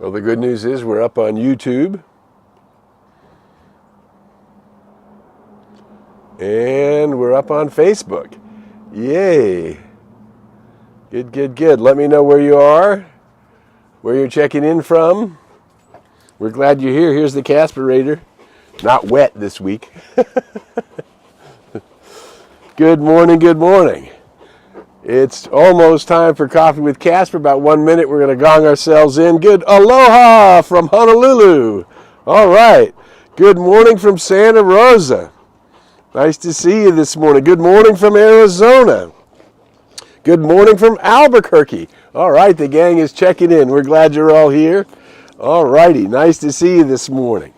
Well, the good news is we're up on YouTube. And we're up on Facebook. Yay. Good. Let me know where you are, where you're checking in from. We're glad you're here. Here's the Casperator. Not wet this week. Good morning. It's almost time for Coffee with Casper. About 1 minute, we're going to gong ourselves in. Good aloha from Honolulu. All right. Good morning from Santa Rosa. Nice to see you this morning. Good morning from Arizona. Good morning from Albuquerque. All right, the gang is checking in. We're glad you're all here. All righty. Nice to see you this morning.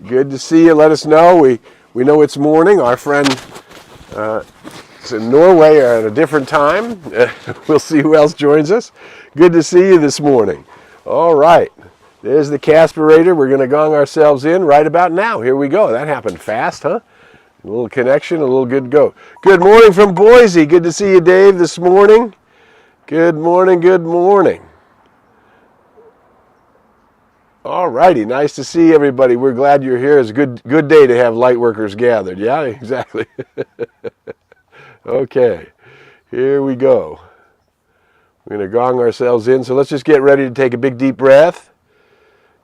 Good to see you. Let us know. We know it's morning. Our friend is in Norway at a different time. We'll see who else joins us. Good to see you this morning. All right. There's the Casperator. We're going to gong ourselves in right about now. Here we go. That happened fast, huh? A little connection, a little good go. Good morning from Boise. Good to see you, Dave, this morning. Good morning. All righty, nice to see everybody. We're glad you're here. It's a good day to have light workers gathered. Yeah, exactly. Okay, here we go. We're going to gong ourselves in, so let's just get ready to take a big deep breath.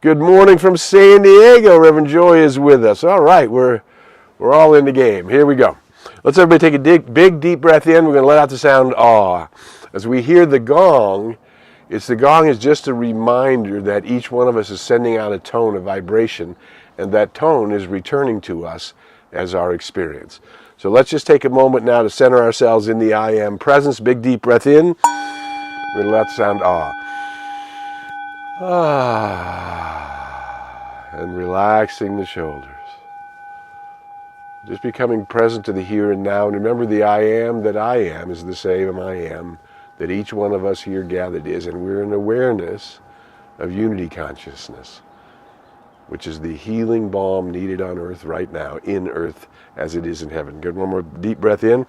Good morning from San Diego. Reverend Joy is with us. All right, we're all in the game. Here we go. Let's everybody take a big deep breath in. We're going to let out the sound ah. As we hear the gong, the gong is just a reminder that each one of us is sending out a tone, a vibration, and that tone is returning to us as our experience. So let's just take a moment now to center ourselves in the I am presence. Big deep breath in. We're going to let the sound ah. Ah. And relaxing the shoulders. Just becoming present to the here and now. And remember, the I am that I am is the same I am that each one of us here gathered is. And we're in awareness of unity consciousness, which is the healing balm needed on earth right now, in earth as it is in heaven. Good. One more deep breath in.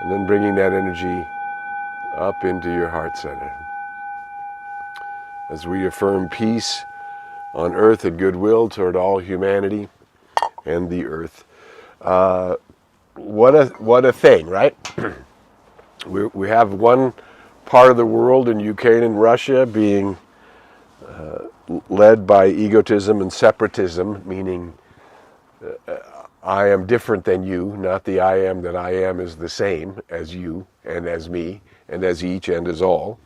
And then bringing that energy up into your heart center. As we affirm peace on earth and goodwill toward all humanity and the earth. What a thing, right? We have one part of the world in Ukraine and Russia being led by egotism and separatism, meaning I am different than you, not the I am that I am is the same as you and as me and as each and as all.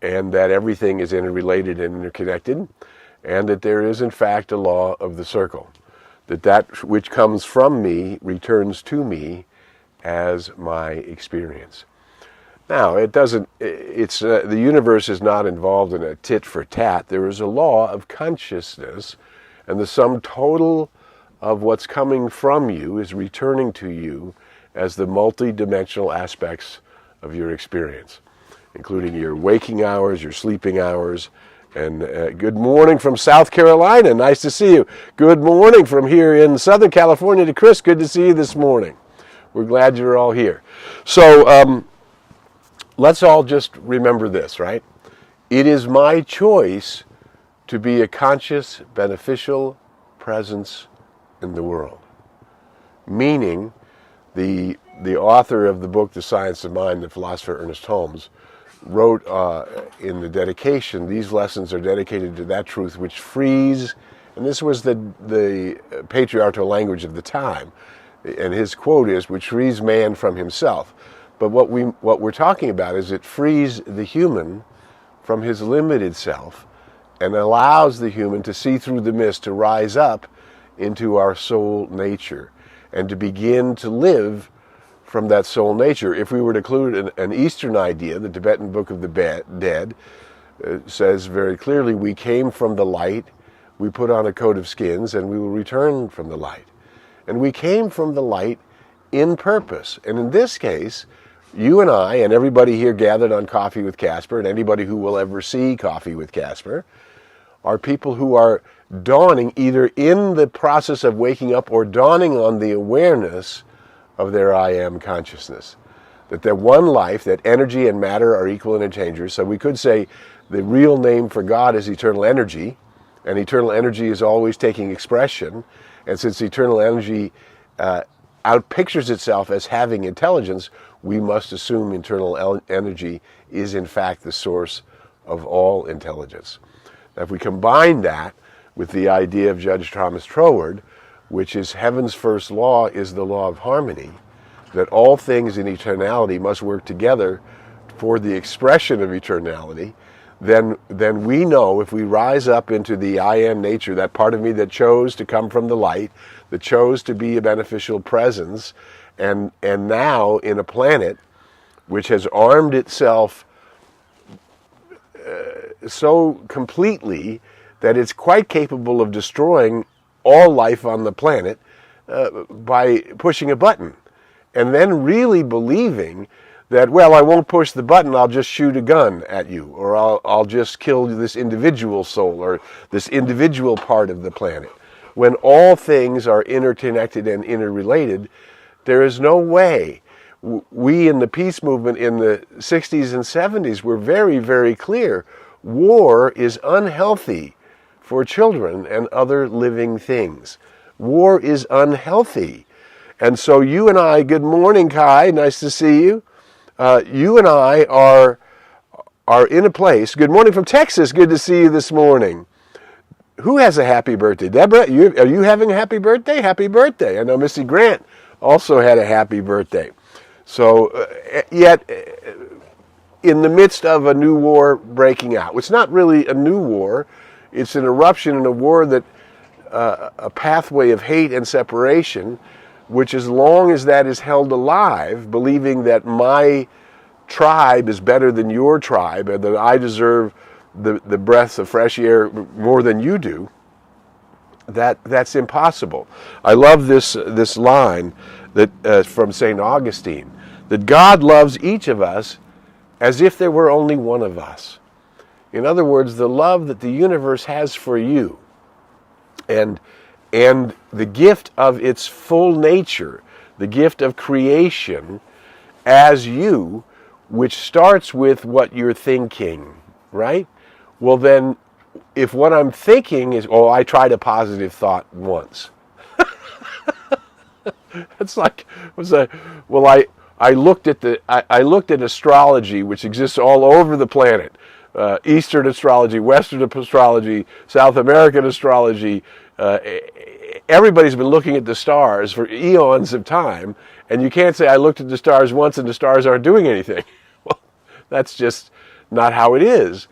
And that everything is interrelated and interconnected, and that there is in fact a law of the circle, that which comes from me returns to me as my experience. Now, the universe is not involved in a tit for tat. There is a law of consciousness, and the sum total of what's coming from you is returning to you as the multidimensional aspects of your experience, including your waking hours, your sleeping hours. And good morning from South Carolina. Nice to see you. Good morning from here in Southern California to Chris. Good to see you this morning. We're glad you're all here. So let's all just remember this, right? It is my choice to be a conscious, beneficial presence in the world. Meaning, the author of the book, The Science of Mind, the philosopher Ernest Holmes, wrote in the dedication, these lessons are dedicated to that truth which frees, and this was the patriarchal language of the time, and his quote is, which frees man from himself. But what we're talking about is it frees the human from his limited self and allows the human to see through the mist, to rise up into our soul nature and to begin to live from that soul nature. If we were to include an Eastern idea, the Tibetan Book of the Dead says very clearly, we came from the light, we put on a coat of skins, and we will return from the light. And we came from the light in purpose. And in this case, you and I, and everybody here gathered on Coffee with Casper, and anybody who will ever see Coffee with Casper, are people who are dawning either in the process of waking up or dawning on the awareness of their I am consciousness. That one life, that energy and matter are equal and interchangeable. So we could say the real name for God is eternal energy, and eternal energy is always taking expression. And since eternal energy outpictures itself as having intelligence, we must assume eternal energy is in fact the source of all intelligence. Now, if we combine that with the idea of Judge Thomas Troward, which is heaven's first law is the law of harmony, that all things in eternality must work together for the expression of eternality, then we know if we rise up into the I am nature, that part of me that chose to come from the light, that chose to be a beneficial presence, and now in a planet which has armed itself so completely that it's quite capable of destroying all life on the planet by pushing a button. And then really believing that, well, I won't push the button, I'll just shoot a gun at you, or I'll just kill this individual soul, or this individual part of the planet. When all things are interconnected and interrelated, there is no way. We in the peace movement in the 60s and 70s were very, very clear. War is unhealthy for children and other living things. War is unhealthy. And so you and I, good morning, Kai, nice to see you. You and I are in a place, good morning from Texas, good to see you this morning. Who has a happy birthday? Deborah, are you having a happy birthday? Happy birthday. I know Missy Grant also had a happy birthday. So, yet, in the midst of a new war breaking out, it's not really a new war, it's an eruption in a war that, a pathway of hate and separation, which as long as that is held alive, believing that my tribe is better than your tribe, and that I deserve the breaths of fresh air more than you do, that's impossible. I love this line that from St. Augustine, that God loves each of us as if there were only one of us. In other words, the love that the universe has for you and the gift of its full nature, the gift of creation as you, which starts with what you're thinking, right? Well then, if what I'm thinking is, oh, I tried a positive thought once. It's like, well, I looked at astrology, which exists all over the planet. Eastern astrology, Western astrology, South American astrology. Everybody's been looking at the stars for eons of time, and you can't say I looked at the stars once and the stars aren't doing anything. Well, that's just not how it is.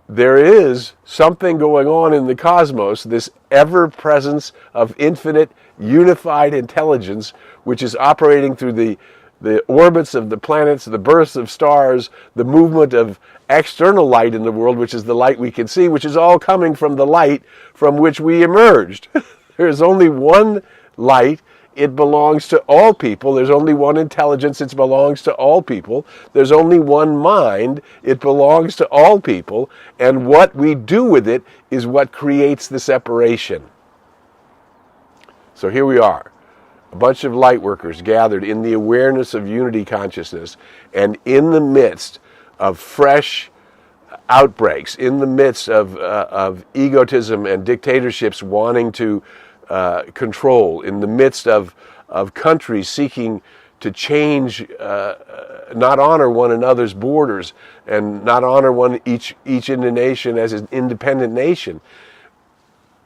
There is something going on in the cosmos, this ever-presence of infinite, unified intelligence, which is operating through the orbits of the planets, the births of stars, the movement of external light in the world, which is the light we can see, which is all coming from the light from which we emerged. There is only one light. It belongs to all people. There's only one intelligence. It belongs to all people. There's only one mind. It belongs to all people. And what we do with it is what creates the separation. So here we are, a bunch of light workers gathered in the awareness of unity consciousness, and in the midst of fresh outbreaks, in the midst of egotism and dictatorships wanting to control, in the midst of countries seeking to change, not honor one another's borders, and not honor each nation as an independent nation.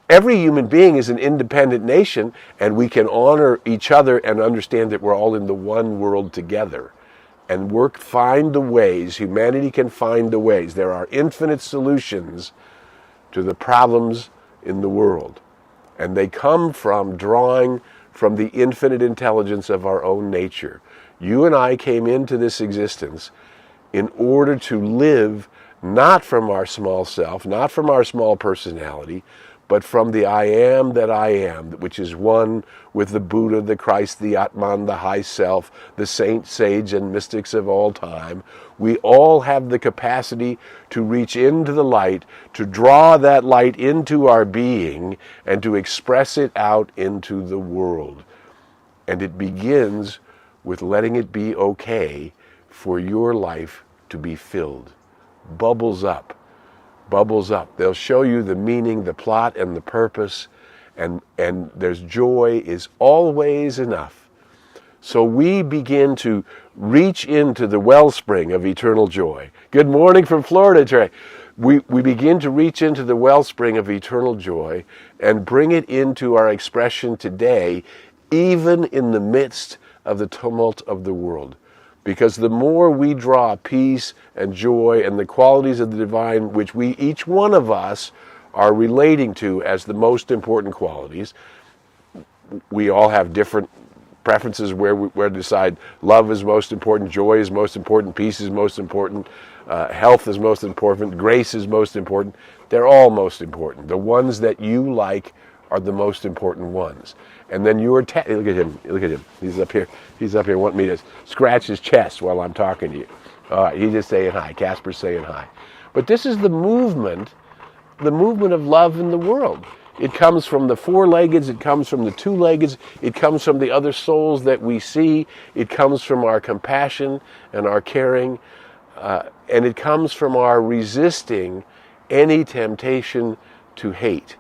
Every human being is an independent nation, and we can honor each other and understand that we're all in the one world together. And find the ways, humanity can find the ways. There are infinite solutions to the problems in the world. And they come from drawing from the infinite intelligence of our own nature. You and I came into this existence in order to live not from our small self, not from our small personality, but from the I am that I am, which is one with the Buddha, the Christ, the Atman, the High Self, the saint, sage, and mystics of all time. We all have the capacity to reach into the light, to draw that light into our being, and to express it out into the world. And it begins with letting it be okay for your life to be filled. Bubbles up. Bubbles up. They'll show you the meaning, the plot, and the purpose, and there's joy is always enough. So we begin to reach into the wellspring of eternal joy. Good morning from Florida, Trey. We begin to reach into the wellspring of eternal joy and bring it into our expression today, even in the midst of the tumult of the world. Because the more we draw peace and joy and the qualities of the divine, which we, each one of us, are relating to as the most important qualities, we all have different preferences where we decide love is most important, joy is most important, peace is most important, health is most important, grace is most important. They're all most important. The ones that you like are the most important ones. And then look at him. He's up here wanting me to scratch his chest while I'm talking to you. All right, he's just saying hi. Casper's saying hi. But this is the movement of love in the world. It comes from the four-leggeds, it comes from the two-leggeds, it comes from the other souls that we see, it comes from our compassion and our caring, and it comes from our resisting any temptation to hate.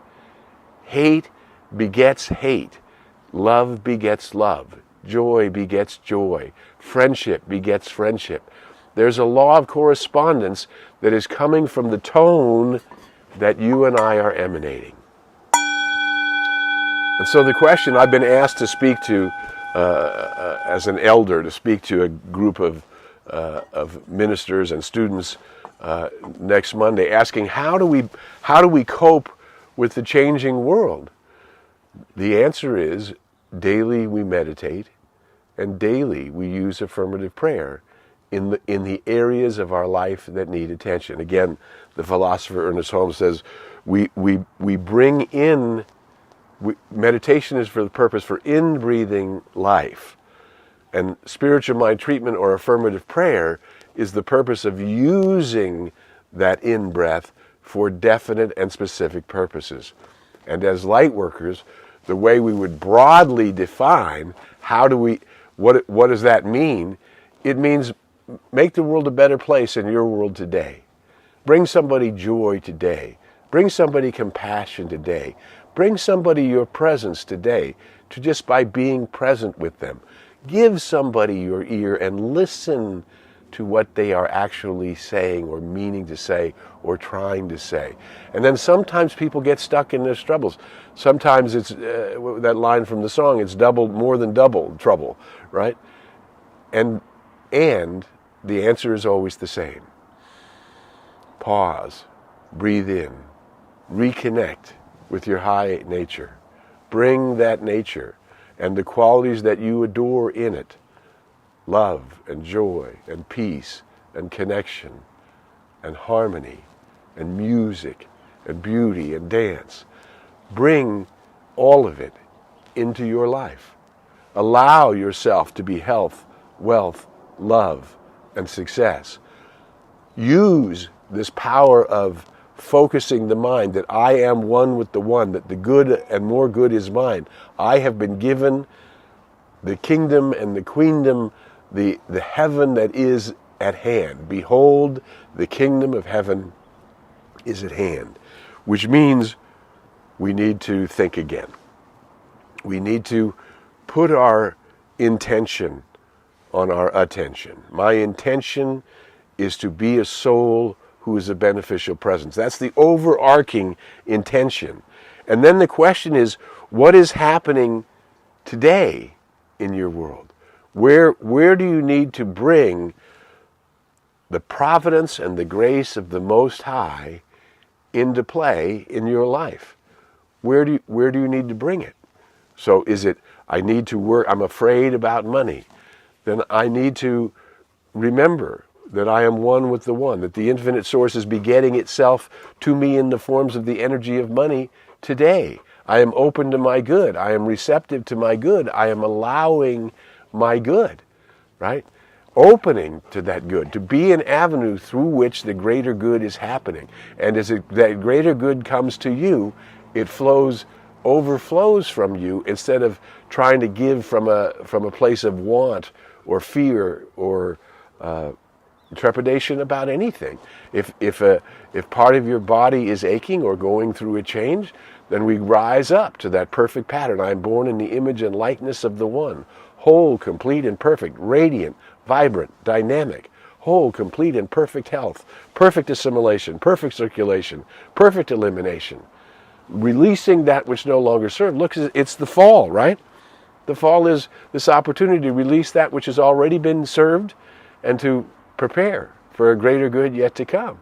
Hate begets hate. Love begets love. Joy begets joy. Friendship begets friendship. There's a law of correspondence that is coming from the tone that you and I are emanating. And so the question I've been asked to speak to, as an elder, to speak to a group of ministers and students next Monday, asking how do we cope with the changing world? The answer is daily we meditate, and daily we use affirmative prayer in the areas of our life that need attention. Again, the philosopher Ernest Holmes says we bring in. Meditation is for the purpose for in-breathing life. And spiritual mind treatment or affirmative prayer is the purpose of using that in-breath for definite and specific purposes. And as light workers, the way we would broadly define what does that mean? It means make the world a better place in your world today. Bring somebody joy today. Bring somebody compassion today. Bring somebody your presence today, to just by being present with them. Give somebody your ear and listen to what they are actually saying or meaning to say or trying to say. And then sometimes people get stuck in their troubles. Sometimes it's that line from the song, it's more than double trouble, right? And the answer is always the same. Pause, breathe in, reconnect with your high nature. Bring that nature and the qualities that you adore in it. Love and joy and peace and connection and harmony and music and beauty and dance. Bring all of it into your life. Allow yourself to be health, wealth, love, and success. Use this power of focusing the mind that I am one with the one, that the good and more good is mine. I have been given the kingdom and the queendom, the heaven that is at hand. Behold, the kingdom of heaven is at hand, which means we need to think again. We need to put our intention on our attention. My intention is to be a soul who is a beneficial presence. That's the overarching intention. And then the question is, what is happening today in your world? Where do you need to bring the providence and the grace of the Most High into play in your life? Where do you need to bring it? So is it, I need to work, I'm afraid about money. Then I need to remember that I am one with the one, that the infinite source is begetting itself to me in the forms of the energy of money today. I am open to my good. I am receptive to my good. I am allowing my good, right? Opening to that good, to be an avenue through which the greater good is happening. And as that greater good comes to you, it flows overflows from you instead of trying to give from a place of want or fear or trepidation about anything. If part of your body is aching or going through a change, then we rise up to that perfect pattern. I am born in the image and likeness of the One, whole, complete, and perfect, radiant, vibrant, dynamic, whole, complete, and perfect health, perfect assimilation, perfect circulation, perfect elimination. Releasing that which no longer serves. Look, it's the fall, right? The fall is this opportunity to release that which has already been served and to prepare for a greater good yet to come.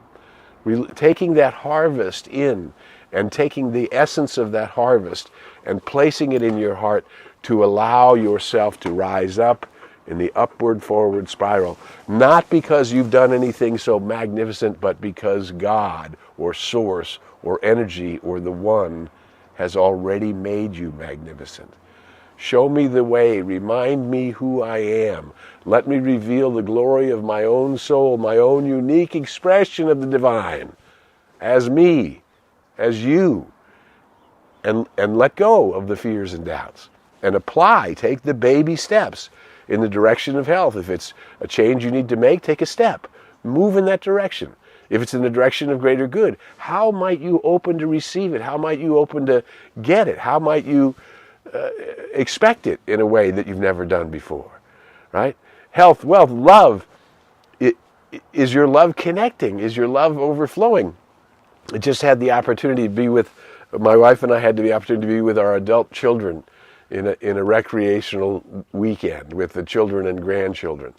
Taking that harvest in and taking the essence of that harvest and placing it in your heart to allow yourself to rise up in the upward forward spiral, not because you've done anything so magnificent, but because God or Source or energy or the One has already made you magnificent. Show me the way, remind me who I am. Let me reveal the glory of my own soul, my own unique expression of the divine, as me, as you, and let go of the fears and doubts. And apply, take the baby steps in the direction of health. If it's a change you need to make, take a step. Move in that direction. If it's in the direction of greater good, how might you open to receive it? How might you open to get it? How might you expect it in a way that you've never done before, right? Health, wealth, love. Is your love connecting? Is your love overflowing? I just had the opportunity to be with, my wife and I had the opportunity to be with our adult children in a recreational weekend with the children and grandchildren.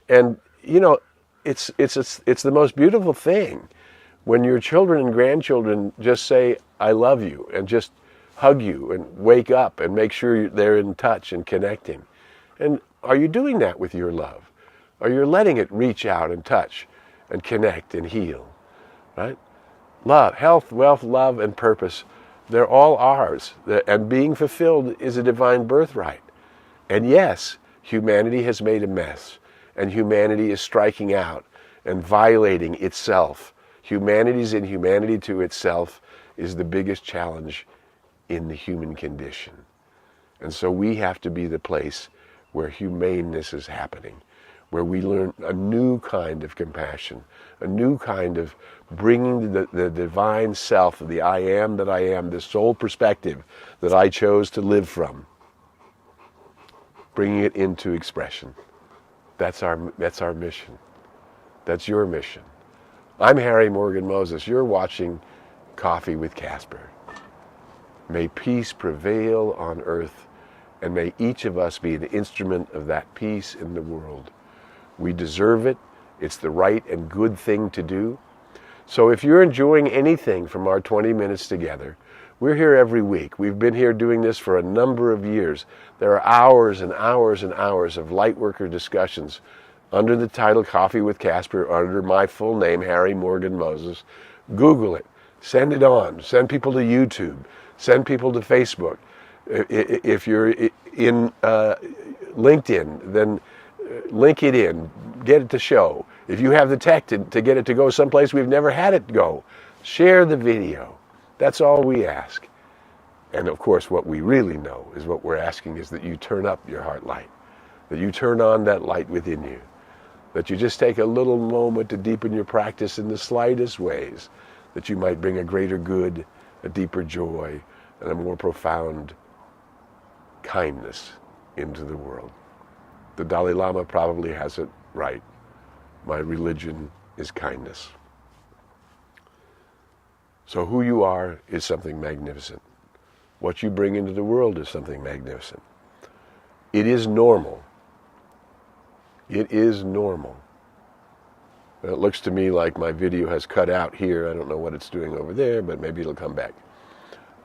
And, you know, it's the most beautiful thing when your children and grandchildren just say, I love you, and just hug you and wake up and make sure they're in touch and connecting. And are you doing that with your love? Are you letting it reach out and touch and connect and heal, right? Love, health, wealth, love, and purpose, they're all ours. And being fulfilled is a divine birthright. And yes, humanity has made a mess, and humanity is striking out and violating itself. Humanity's inhumanity to itself is the biggest challenge in the human condition. And so we have to be the place where humaneness is happening, where we learn a new kind of compassion, a new kind of bringing the divine self, the I am that I am, the soul perspective that I chose to live from, bringing it into expression. That's our mission. That's your mission. I'm Harry Morgan Moses. You're watching Coffee with Casper. May peace prevail on earth, and may each of us be an instrument of that peace in the world. We deserve it. It's the right and good thing to do. So if you're enjoying anything from our 20 minutes together, we're here every week. We've been here doing this for a number of years. There are hours and hours and hours of lightworker discussions under the title Coffee with Casper, under my full name, Harry Morgan Moses. Google it. Send it on. Send people to YouTube. Send people to Facebook. If you're in LinkedIn, then link it in. Get it to show. If you have the tech to get it to go someplace we've never had it go, share the video. That's all we ask. And of course, what we really know is what we're asking is that you turn up your heart light, that you turn on that light within you, that you just take a little moment to deepen your practice in the slightest ways, that you might bring a greater good, a deeper joy, and a more profound kindness into the world. The Dalai Lama probably has it right. My religion is kindness. So who you are is something magnificent. What you bring into the world is something magnificent. It is normal. It is normal. It looks to me like my video has cut out here. I don't know what it's doing over there, but maybe it'll come back.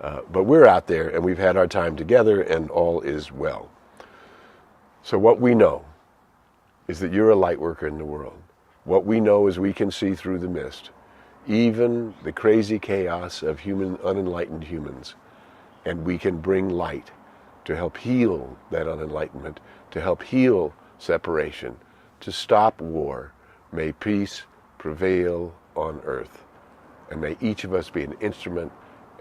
But we're out there, and we've had our time together, and all is well. So what we know is that you're a light worker in the world. What we know is we can see through the mist, even the crazy chaos of unenlightened humans, and we can bring light to help heal that unenlightenment, to help heal separation, to stop war. May peace prevail on earth, and may each of us be an instrument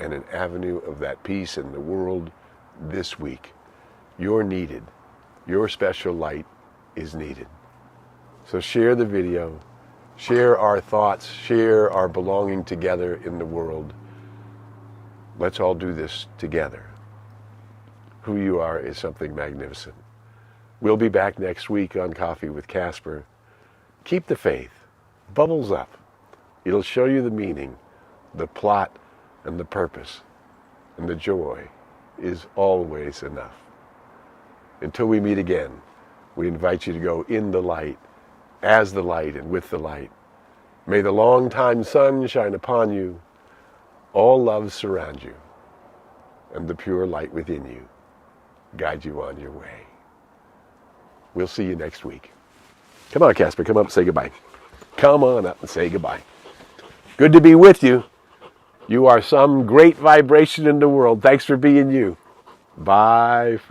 and an avenue of that peace in the world this week. You're needed. Your special light is needed. So share the video, share our thoughts, share our belonging together in the world. Let's all do this together. Who you are is something magnificent. We'll be back next week on Coffee with Casper. Keep the faith. Bubbles up. It'll show you the meaning, the plot, and the purpose. And the joy is always enough. Until we meet again, we invite you to go in the light, as the light and with the light. May the long-time sun shine upon you, all love surround you, and the pure light within you guide you on your way. We'll see you next week. Come on, Casper, come up and say goodbye. Come on up and say goodbye. Good to be with you. You are some great vibration in the world. Thanks for being you. Bye for